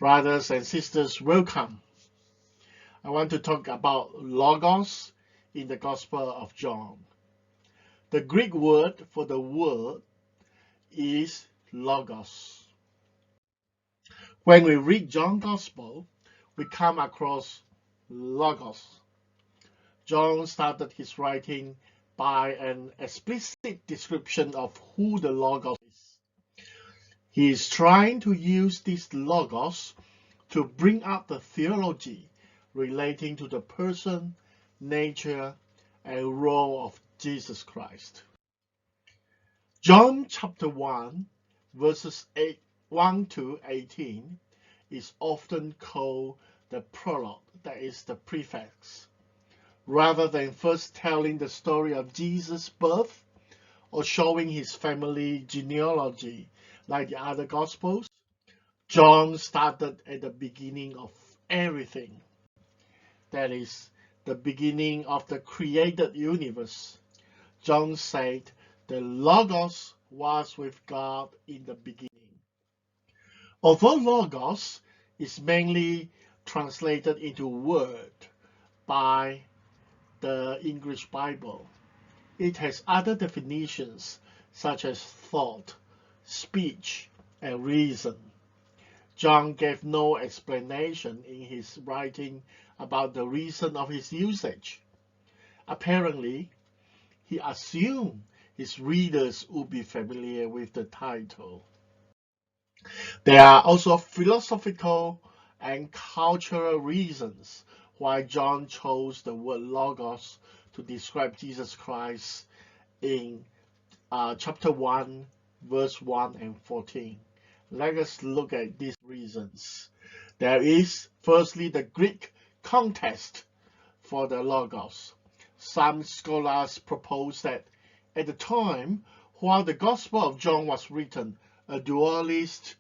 Brothers and sisters, welcome. I want to talk about Logos in the Gospel of John. The Greek word for the word is Logos. When we read John's Gospel, we come across Logos. John started his writing by an explicit description of who the Logos is. He is trying to use this Logos to bring up the theology relating to the person, nature, and role of Jesus Christ. John chapter 1, verses 1 to 18 is often called the prologue, that is the preface. Rather than first telling the story of Jesus' birth or showing his family genealogy like the other Gospels, John started at the beginning of everything. That is, the beginning of the created universe. John said, the Logos was with God in the beginning. Although Logos is mainly translated into word by the English Bible, it has other definitions such as thought, speech, and reason. John gave no explanation in his writing about the reason of his usage. Apparently, he assumed his readers would be familiar with the title. There are also philosophical and cultural reasons why John chose the word Logos to describe Jesus Christ in chapter 1, verse 1 and 14. Let us look at these reasons. There is, firstly, the Greek context for the Logos. Some scholars propose that at the time, while the Gospel of John was written, a dualist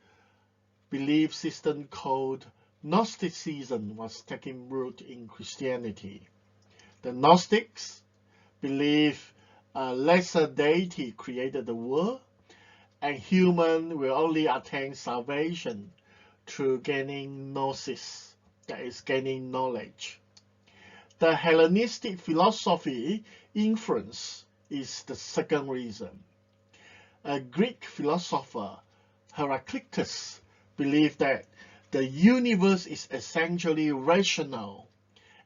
belief system called Gnosticism was taking root in Christianity. The Gnostics believed a lesser deity created the world, and humans will only attain salvation through gaining gnosis, that is, gaining knowledge. The Hellenistic philosophy influence is the second reason. A Greek philosopher, Heraclitus, believed that the universe is essentially rational,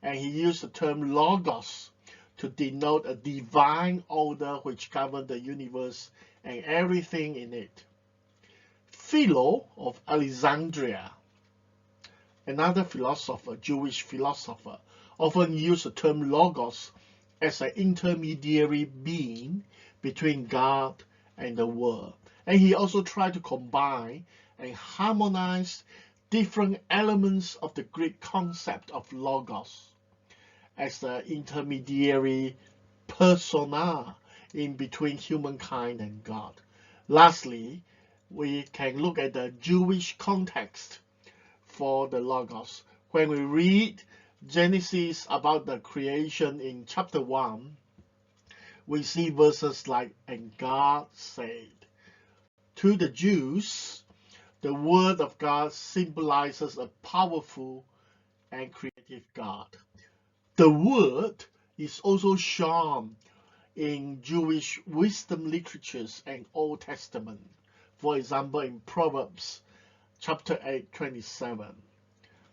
and he used the term logos to denote a divine order which governed the universe and everything in it. Philo of Alexandria, another philosopher, Jewish philosopher, often used the term logos as an intermediary being between God and the world. And he also tried to combine and harmonize different elements of the Greek concept of logos as the intermediary persona in between humankind and God. Lastly, we can look at the Jewish context for the Logos. When we read Genesis about the creation in chapter 1, we see verses like, and God said. To the Jews, the word of God symbolizes a powerful and creative God. The word is also shown in Jewish wisdom literatures and Old Testament. For example, in Proverbs chapter 8:27,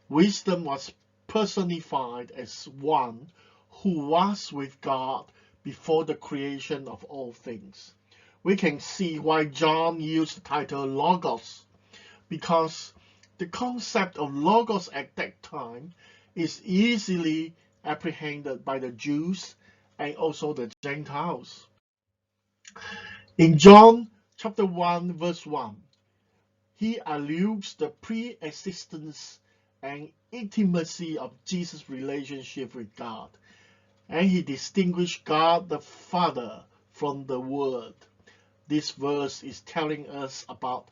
wisdom was personified as one who was with God before the creation of all things. We can see why John used the title Logos, because the concept of Logos at that time is easily apprehended by the Jews and also the Gentiles. In John chapter 1, verse 1, he alludes the pre-existence and intimacy of Jesus' relationship with God, and he distinguished God the Father from the Word. This verse is telling us about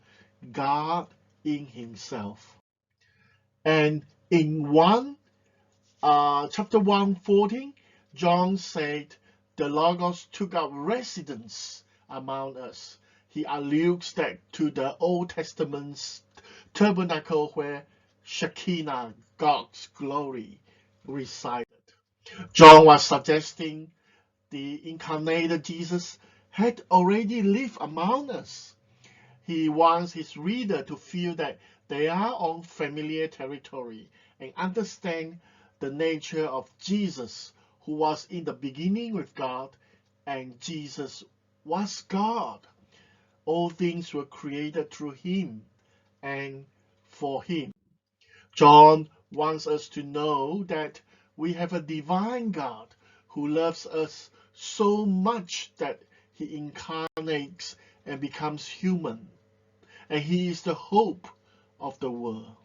God in himself. And in chapter 1:14, John said, the Logos took up residence among us. He alludes that to the Old Testament's tabernacle where Shekinah, God's glory, resided. John was suggesting the incarnated Jesus had already lived among us. He wants his reader to feel that they are on familiar territory and understand the nature of Jesus, who was in the beginning with God, and Jesus was God. All things were created through him and for him. John wants us to know that we have a divine God who loves us so much that he incarnates and becomes human, and he is the hope of the world.